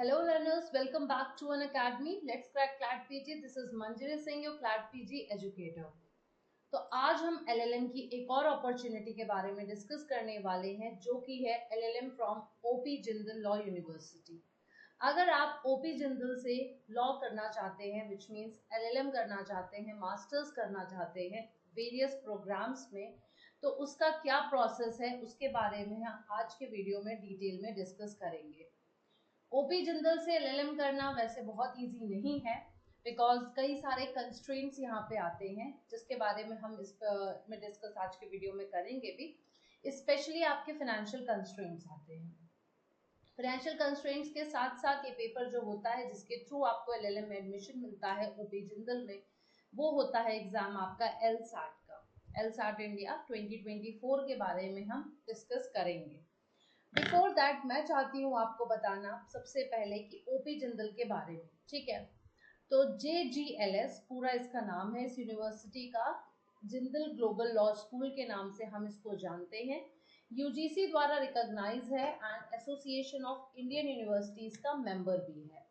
Hello learners, welcome back to an academy. Let's crack CLAT PG. This is Manjari Singh, your CLAT PG educator. तो आज हम LLM की एक और opportunity के बारे में डिस्कस करने वाले हैं जो कि है LLM from OP Jindal law university. अगर आप OP जिंदल से लॉ करना चाहते हैं विच मीन्स LLM करना चाहते हैं, मास्टर्स करना चाहते हैं वेरियस प्रोग्राम्स में, तो उसका क्या प्रोसेस है उसके बारे में हम आज के वीडियो में डिटेल में डिस्कस करेंगे। ओपी जिंदल से एलएलएम करना वैसे बहुत इजी नहीं है बिकॉज कई सारे कंस्ट्रेंट्स यहाँ पे आते हैं जिसके बारे में हम इस में डिस्कस आज के वीडियो में करेंगे भी। स्पेशली आपके फाइनेंशियल कंस्ट्रेंट्स आते हैं। फाइनेंशियल कंस्ट्रेंट्स के साथ साथ ये पेपर जो होता है जिसके थ्रू आपको एलएलएम में एडमिशन मिलता है ओपी जिंदल में, वो होता है एग्जाम आपका LSAT का। LSAT इंडिया 2024 के बारे में हम डिस्कस करेंगे। बिफोर दैट मैं चाहती हूँ आपको बताना सबसे पहले कि ओपी जिंदल के बारे में, ठीक है। तो JGLS पूरा इसका नाम है, इस यूनिवर्सिटी का जिंदल ग्लोबल लॉ स्कूल के नाम से हम इसको जानते हैं। UGC द्वारा रिकॉग्नाइज है and association of Indian universities का मेंबर भी है।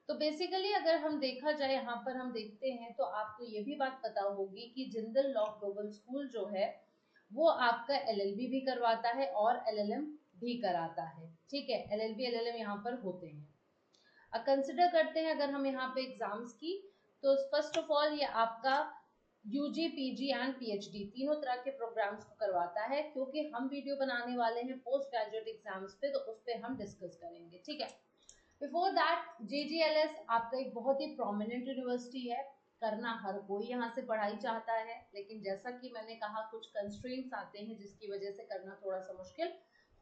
तो बेसिकली अगर हम देखा जाए यहाँ पर हम देखते हैं तो आपको ये भी बात पता होगी कि जिंदल लॉ ग्लोबल स्कूल जो है वो आपका LLB भी करवाता है और LLM भी कराता है, ठीक है। LLB LLM यहाँ पर होते हैं। अब कंसिडर करते हैं अगर हम यहाँ पे एग्जाम्स की, तो फर्स्ट ऑफ ऑल ये आपका UG PG एंड PhD तीनों तरह के प्रोग्राम्स को करवाता है। क्योंकि हम वीडियो बनाने वाले हैं पोस्ट ग्रेजुएट एग्जाम्स पे, तो उस पर हम डिस्कस करेंगे, ठीक है। बिफोर दैट JGLS आपका एक बहुत ही प्रोमिनेंट यूनिवर्सिटी है, करना हर कोई यहाँ से पढ़ाई चाहता है, लेकिन जैसा कि मैंने कहा कुछ कंस्ट्रेंट्स आते हैं जिसकी वजह से करना थोड़ा सा मुश्किल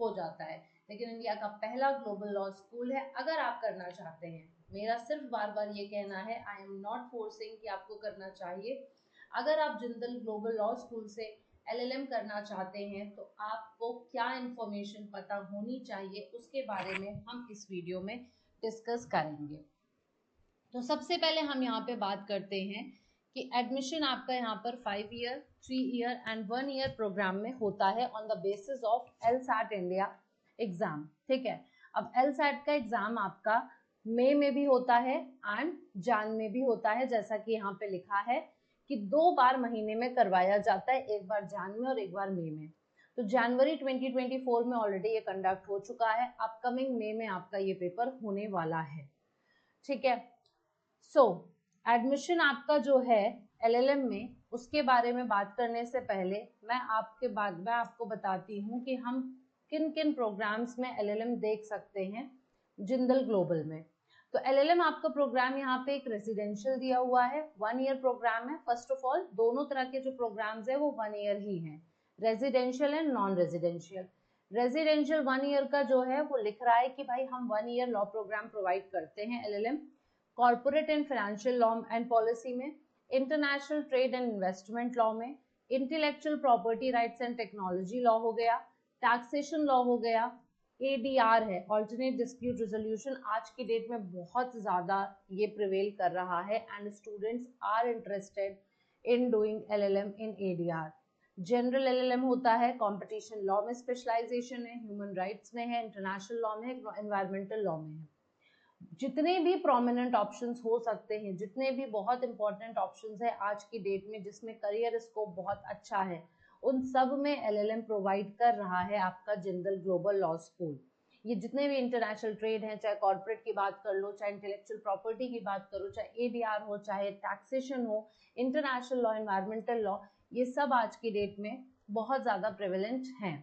हो जाता है। लेकिन इंडिया का पहला ग्लोबल लॉ स्कूल है। अगर आप करना चाहते हैं, मेरा सिर्फ बार बार ये कहना है, आई एम नॉट फोर्सिंग कि आपको करना चाहिए। अगर आप जिंदल ग्लोबल लॉ स्कूल से LLM करना चाहते हैं तो आपको क्या इंफॉर्मेशन पता होनी चाहिए उसके बारे में हम इस वीडियो में डिस्कस करेंगे। तो सबसे पहले हम यहाँ पे बात करते हैं कि एडमिशन आपका यहाँ पर 5 year, 3 year and 1 year program में होता है on the basis of LSAT India exam, ठीक है। अब LSAT का एग्जाम आपका मई में भी होता है एंड जान में भी होता है, जैसा कि यहाँ पे लिखा है कि 2 बार महीने में करवाया जाता है, एक बार जान में और एक बार मई में। तो जनवरी 2024 में ऑलरेडी ये कंडक्ट हो चुका है, अपकमिंग मई में आपका ये पेपर होने वाला है, ठीक है। सो एडमिशन आपका जो है LLM में, उसके बारे में बात करने से पहले मैं आपको बताती हूँ कि हम किन किन प्रोग्राम्स में LLM देख सकते हैं जिंदल ग्लोबल में। तो LLM आपका प्रोग्राम यहाँ पे एक रेजिडेंशियल दिया हुआ है, 1 ईयर प्रोग्राम है। फर्स्ट ऑफ ऑल दोनों तरह के जो प्रोग्राम्स है वो 1 ईयर ही हैं, residential and non residential. Residential 1 year का जो है वो लिख रहा है कि भाई हम 1 ईयर लॉ प्रोग्राम प्रोवाइड करते हैं LLM corporate and financial law and policy में, international trade and investment law में, intellectual property rights and technology law हो गया, टैक्सेशन लॉ हो गया, ADR है ऑल्टरनेट डिस्प्यूट रेजोल्यूशन, आज की डेट में बहुत ज्यादा ये प्रिवेल कर रहा है and students are interested in doing LLM in ADR। General LLM होता है, कंपटीशन लॉ में स्पेशलाइजेशन है, ह्यूमन राइट्स में है, इंटरनेशनल लॉ में है, एनवायरमेंटल लॉ में है। जितने भी प्रोमिनेंट ऑप्शंस हो सकते हैं, जितने भी बहुत इंपॉर्टेंट ऑप्शंस है आज की डेट में जिसमें करियर स्कोप बहुत अच्छा है, उन सब में LLM प्रोवाइड कर रहा है आपका जिंदल ग्लोबल लॉ स्कूल। ये जितने भी इंटरनेशनल ट्रेड हैं, चाहे कॉर्पोरेट की बात कर लो, चाहे इंटेलेक्चुअल प्रॉपर्टी की बात करो, चाहे ADR हो, चाहे टैक्सेशन हो, इंटरनेशनल लॉ, एनवायरमेंटल लॉ, ये सब आज की डेट में बहुत ज़्यादा प्रेवलेंट हैं।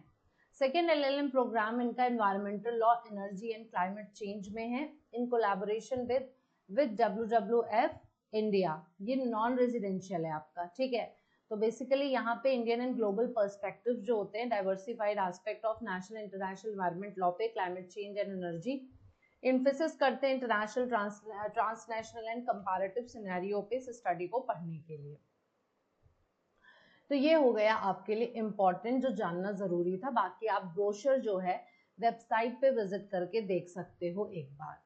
सेकेंड LLM प्रोग्राम इनका environmental law, energy and climate change में है in collaboration with WWF India. ये नॉन रेजिडेंशियल है आपका, ठीक है। तो बेसिकली यहाँ पे इंडियन एंड ग्लोबल पर्सपेक्टिव जो होते हैं, diversified aspect of national international environment law पे, climate change and energy, emphasis करते हैं international transnational and comparative scenario पे इस स्टडी को पढ़ने के लिए। तो ये हो गया आपके लिए इम्पोर्टेंट जो जानना जरूरी था। बाकी आप ब्रोशर जो है वेबसाइट पे विजिट करके देख सकते हो एक बार।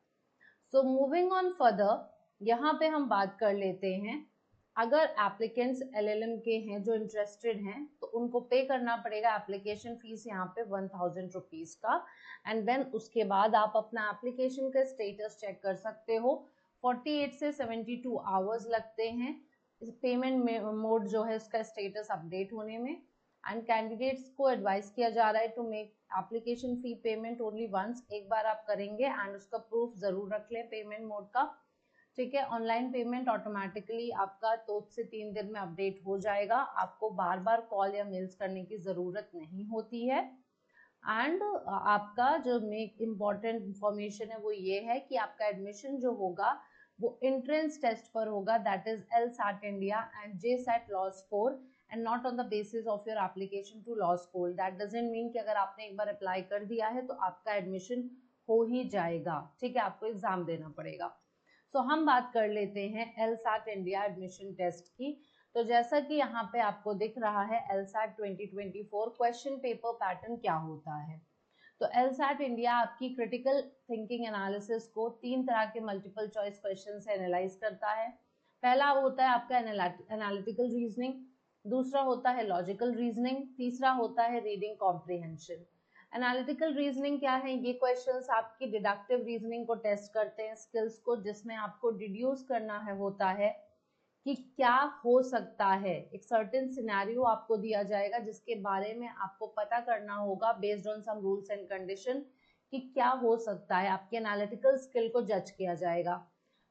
सो मूविंग ऑन फर्दर, यहाँ पे हम बात कर लेते हैं अगर एप्लीकेंट्स LLM के हैं जो इंटरेस्टेड हैं तो उनको पे करना पड़ेगा एप्लीकेशन फीस यहाँ पे 1000 रुपीज का, एंड देन उसके बाद आप अपना एप्लीकेशन का स्टेटस चेक कर सकते हो। 48 से 72 आवर्स लगते हैं इस पेमेंट मोड जो है उसका स्टेटस अपडेट होने में। एंड कैंडिडेट्स को एडवाइस किया जा रहा है to make application fee payment only once, एक बार आप करेंगे एंड उसका प्रूफ जरूर रख लें पेमेंट मोड का, ठीक है। ऑनलाइन पेमेंट ऑटोमेटिकली आपका 2 से 3 दिन में अपडेट हो जाएगा, आपको बार बार कॉल या मेल्स करने की ज़रूरत नहीं होती है। एंड आपका जो मेक इम्पॉर्टेंट इंफॉर्मेशन है वो ये है कि आपका एडमिशन जो होगा वो एंट्रेंस टेस्ट पर होगा, that is LSAT India and JSAT law score, and not on the basis of your application to law school. That doesn't mean कि अगर आपने एक बार अप्लाई कर दिया है तो आपका एडमिशन हो ही जाएगा, ठीक है, आपको एग्जाम देना पड़ेगा। तो हम बात कर लेते हैं LSAT इंडिया एडमिशन टेस्ट की। तो जैसा कि यहाँ पे आपको दिख रहा है LSAT 2024 क्वेश्चन पेपर पैटर्न क्या होता है। तो LSAT इंडिया आपकी क्रिटिकल थिंकिंग एनालिसिस को 3 तरह के मल्टीपल चॉइस क्वेश्चन से एनालाइज करता है। पहला होता है आपका एनालिटिकल रीजनिंग, दूसरा होता है लॉजिकल रीजनिंग, तीसरा होता है रीडिंग कॉम्प्रिहेंशन। एनालिटिकल रीजनिंग क्या है, ये क्वेश्चंस आपकी डिडक्टिव रीजनिंग को टेस्ट करते हैं, स्किल्स को, जिसमें आपको डिड्यूस करना है होता है कि क्या हो सकता है। एक सर्टेन सिनेरियो आपको दिया जाएगा जिसके बारे में आपको पता करना होगा based on some rules and condition कि क्या हो सकता है, आपके एनालिटिकल स्किल को जज किया जाएगा।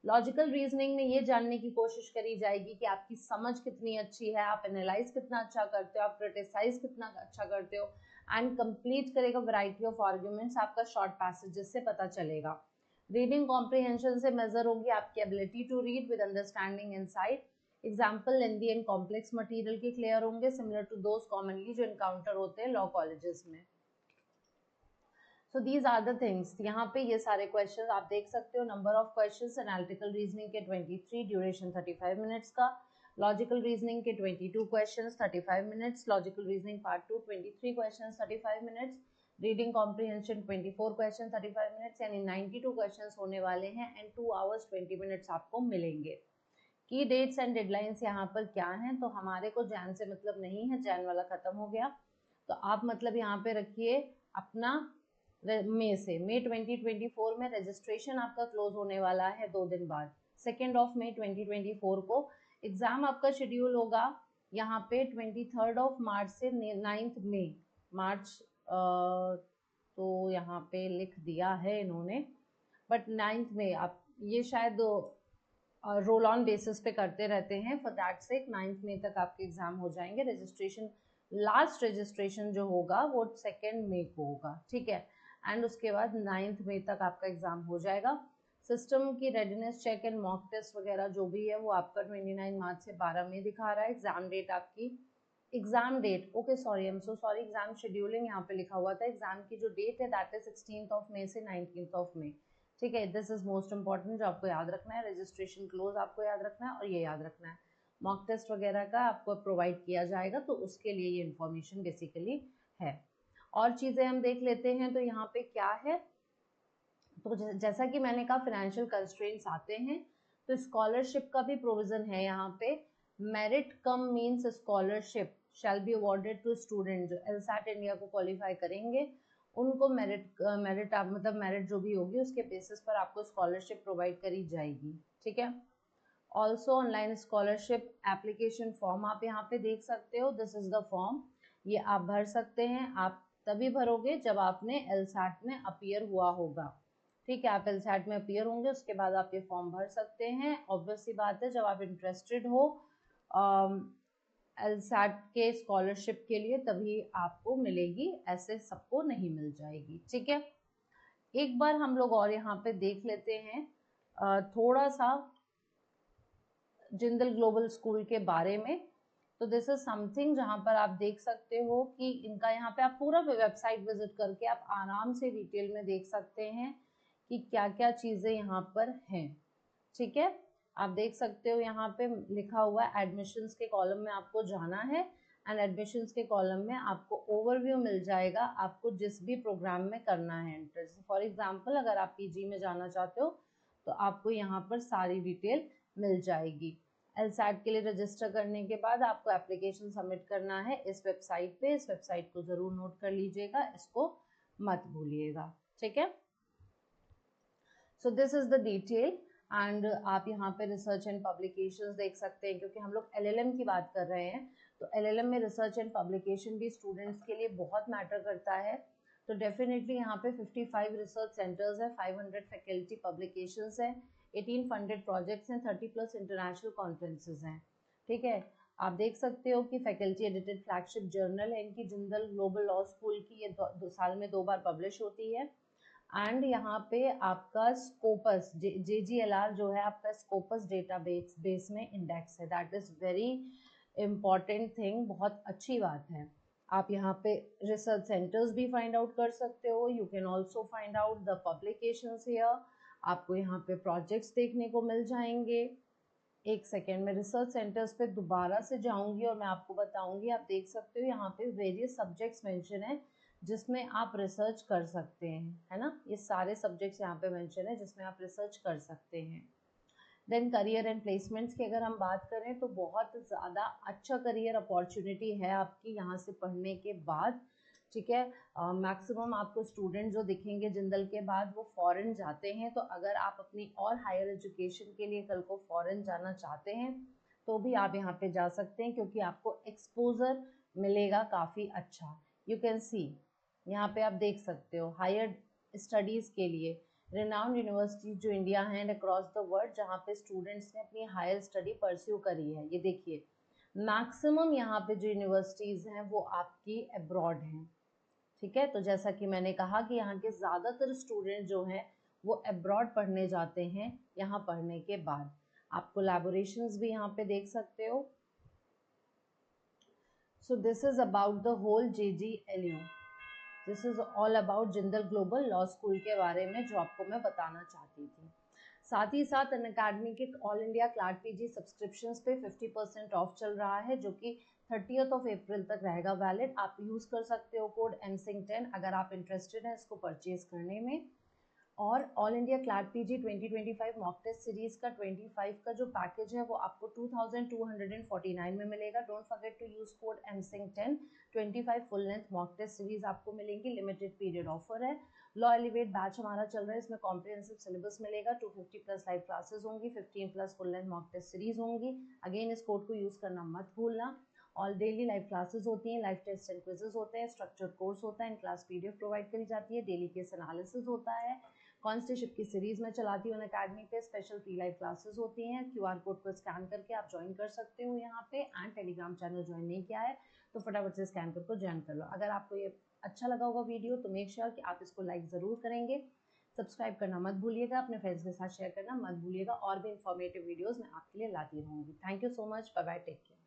लॉजिकल रीजनिंग में ये जानने की कोशिश करी जाएगी कि आपकी समझ कितनी अच्छी है, आप एनालाइज कितना अच्छा करते हो, आप क्रिटिसाइज कितना अच्छा करते हो, एंड कंप्लीट करेगा वैरायटी ऑफ आर्ग्यूमेंट्स, आपका शॉर्ट पैसेजेस से पता चलेगा। रीडिंग कॉम्प्रिहेंशन से मेजर होगी आपकी ability to read with understanding insight. Example lengthy and complex material के क्लियर होंगे, सिमिलर टू दोज कॉमनली जो इनकाउंटर होते हैं लॉ कॉलेजेस में। So these are the things, यहाँ पे ये सारे क्वेश्चन आप देख सकते हो। Number of question analytical reasoning के 23, ड्यूरेशन 35 मिनट्स का, लॉजिकल रीजनिंग के 22 questions 35 minutes, logical reasoning part 2 23 questions 35 minutes, reading comprehension 24 question 35 minutes, यानी 92 क्वेश्चंस होने वाले हैं एंड 2 आवर्स 20 मिनट्स आपको मिलेंगे। की डेट्स एंड डेडलाइंस यहाँ पर क्या हैं, तो हमारे को जैन से मतलब नहीं है, जैन वाला खत्म हो गया, तो आप मतलब यहाँ पे रखिए अपना मई से, मई 2024 में रजिस्ट्रेशन आपका क्लोज होने वाला है 2 दिन बाद, 2 मई 2024 को एग्जाम आपका शेड्यूल होगा यहाँ पे 23 मार्च से 9 मई मार्च, तो यहाँ पे लिख दिया है इन्होंने, बट 9 मई आप ये शायद रोल ऑन बेसिस पे करते रहते हैं, फॉर दैट सेक 9 मई तक आपके एग्जाम हो जाएंगे। रजिस्ट्रेशन, लास्ट रजिस्ट्रेशन जो होगा वो 2 मई को होगा, ठीक है, एंड उसके बाद 9 मई तक आपका एग्जाम हो जाएगा। सिस्टम की readiness check and mock test वगैरह जो भी है वो आपका 29 मार्च से 12 मई दिखा रहा है। एग्जाम डेट आपकी, exam date, okay sorry, I am so sorry, exam scheduling यहाँ पे लिखा हुआ था, एग्जाम की जो डेट है दैट इज 16 मई से 19 मई, ठीक है। दिस इज मोस्ट इंपॉर्टेंट जो आपको याद रखना है। रजिस्ट्रेशन क्लोज आपको याद रखना है और ये याद रखना है मॉक टेस्ट वगैरह का आपको प्रोवाइड किया जाएगा, तो उसके लिए ये इन्फॉर्मेशन बेसिकली है। और चीज़ें हम देख लेते हैं, तो यहाँ पे क्या है, तो जैसा कि मैंने कहा फाइनेंशियल कंस्ट्रेंट्स आते हैं, तो स्कॉलरशिप का भी प्रोविजन है यहाँ पे। Merit cum means scholarship shall be awarded to student जो LSAT इंडिया को क्वालिफाई करेंगे, उनको मेरिट मतलब मेरिट जो भी होगी उसके बेसिस पर आपको स्कॉलरशिप प्रोवाइड करी जाएगी, ठीक है। Also online scholarship application form आप यहाँ पे देख सकते हो, दिस इज द फॉर्म, ये आप भर सकते हैं। आप तभी भरोगे जब आपने LSAT में अपीयर हुआ होगा, ठीक है, आप LSAT में अपीयर होंगे उसके बाद आप ये फॉर्म भर सकते हैं। ऑब्वियस सी बात है जब आप इंटरेस्टेड हो LSAT के स्कॉलरशिप के लिए तभी आपको मिलेगी, ऐसे सबको नहीं मिल जाएगी, ठीक है। एक बार हम लोग और यहाँ पे देख लेते हैं थोड़ा सा जिंदल ग्लोबल स्कूल के बारे में। तो दिस इज समथिंग जहाँ पर आप देख सकते हो कि इनका यहाँ पे आप पूरा वेबसाइट विजिट करके आप आराम से डिटेल में देख सकते हैं कि क्या क्या चीज़ें यहाँ पर हैं, ठीक है। आप देख सकते हो यहाँ पे लिखा हुआ है एडमिशन्स के कॉलम में आपको जाना है एंड एडमिशन्स के कॉलम में आपको ओवरव्यू मिल जाएगा आपको जिस भी प्रोग्राम में करना है एंटर। फॉर एग्जांपल अगर आप PG में जाना चाहते हो तो आपको यहाँ पर सारी डिटेल मिल जाएगी। LSAT के लिए रजिस्टर करने के बाद आपको एप्लीकेशन सबमिट करना है इस वेबसाइट पे। इस वेबसाइट को ज़रूर नोट कर लीजिएगा, इसको मत भूलिएगा, ठीक है। सो this is the detail and आप यहाँ पे रिसर्च एंड पब्लिकेशंस देख सकते हैं, क्योंकि हम लोग LLM की बात कर रहे हैं तो LLM में रिसर्च एंड पब्लिकेशन भी स्टूडेंट्स के लिए बहुत मैटर करता है। तो डेफिनेटली यहाँ पे 55 रिसर्च सेंटर्स हैं, 500 फैकल्टी पब्लिकेशंस हैं, 18 फंडेड प्रोजेक्ट्स हैं, 30+ इंटरनेशनल कॉन्फ्रेंसेज हैं, ठीक है। आप देख सकते हो कि फैकल्टी एडिटेड फ्लैगशिप जर्नल है इनकी, जिंदल ग्लोबल लॉ स्कूल की, ये 2 साल में 2 बार पब्लिश होती है। एंड यहाँ पे आपका स्कोपस JGLR जो है आपका स्कोपस बेस में इंडेक्स है, that is very important thing, बहुत अच्छी बात है। आप यहाँ पे रिसर्च सेंटर्स भी फाइंड आउट कर सकते हो, you can also find out the publications here. आपको यहाँ पे प्रोजेक्ट्स देखने को मिल जाएंगे। एक सेकेंड में रिसर्च सेंटर्स पे दोबारा से जाऊंगी और मैं आपको बताऊंगी। आप देख सकते हो यहाँ पे वेरियस सब्जेक्ट्स मेंशन है जिसमें आप रिसर्च कर सकते हैं, है ना। ये सारे सब्जेक्ट्स यहाँ पे मेंशन है जिसमें आप रिसर्च कर सकते हैं। देन करियर एंड प्लेसमेंट्स की अगर हम बात करें तो बहुत ज़्यादा अच्छा करियर अपॉर्चुनिटी है आपकी यहाँ से पढ़ने के बाद, ठीक है। मैक्सिमम आपको स्टूडेंट जो दिखेंगे जिंदल के बाद वो फॉरेन जाते हैं। तो अगर आप अपनी और हायर एजुकेशन के लिए कल को फॉरेन जाना चाहते हैं तो भी आप यहाँ पे जा सकते हैं, क्योंकि आपको एक्सपोजर मिलेगा काफ़ी अच्छा। यू कैन सी यहाँ पे आप देख सकते हो हायर स्टडीज़ के लिए रिनाउंड यूनिवर्सिटीज जो इंडिया है एंड अक्रॉस द वर्ल्ड, जहाँ पे स्टूडेंट्स ने अपनी हायर स्टडी परस्यू करी है। ये देखिए मैक्सिमम यहाँ पे जो यूनिवर्सिटीज़ हैं वो आपकी अब्रॉड हैं, ठीक है। तो जैसा कि मैंने कहा कि यहाँ के ज़्यादातर स्टूडेंट जो हैं वो अब्रॉड पढ़ने जाते हैं यहाँ पढ़ने के बाद। आप कोलैबोरेशंस भी यहाँ पे देख सकते हो। So this is about the whole JGLU, this is all about Jindal global law school के बारे में जो आपको मैं बताना चाहती थी। साथ ही साथ अनअकैडमी के all India CLAT PG subscriptions पे 50% ऑफ चल रहा है, जो कि 30th अप्रैल तक रहेगा वैलिड। आप यूज़ कर सकते हो कोड MSING10 अगर आप इंटरेस्टेड हैं इसको परचेज करने में। और all India CLAT PG 2025 mock test series का 25 का जो पैकेज है वो आपको 2249 में मिलेगा। Don't forget to use code MSING10। 25 full length mock test series आपको मिलेंगी, लिमिटेड पीरियड ऑफर है। लॉ एलिवेट बैच हमारा चल रहा है, इसमें कॉम्प्रिहेंसिव सिलेबस मिलेगा, 250+ लाइव क्लासेस होंगी, 15+ full length mock test series होंगी। अगेन इस कोड को यूज करना मत भूलना। ऑल डेली लाइव क्लासेस होती हैं, लाइव टेस्ट एंड क्विजेस होते हैं, स्ट्रक्चर्ड कोर्स होता है, इन क्लास PDF प्रोवाइड करी जाती है, डेली केस एनालिसिस होता है, कॉन्स्टेशिप की सीरीज में चलाती हूँ अनअकैडमी पे, स्पेशल फ्री लाइव क्लासेस होती हैं। QR कोड को स्कैन करके आप ज्वाइन कर सकते हो यहाँ पे। एंड टेलीग्राम चैनल ज्वाइन नहीं किया है तो फटाफट से स्कैन करके ज्वाइन कर लो। अगर आपको ये अच्छा लगा होगा वीडियो तो मेक श्योर कि आप इसको लाइक ज़रूर करेंगे, सब्सक्राइब करना मत भूलिएगा, अपने फ्रेंड्स के साथ शेयर करना मत भूलिएगा। और भी इंफॉर्मेटिव वीडियोज़ मैं आपके लिए लाती रहूँगी। Thank you so much, bye bye, take care.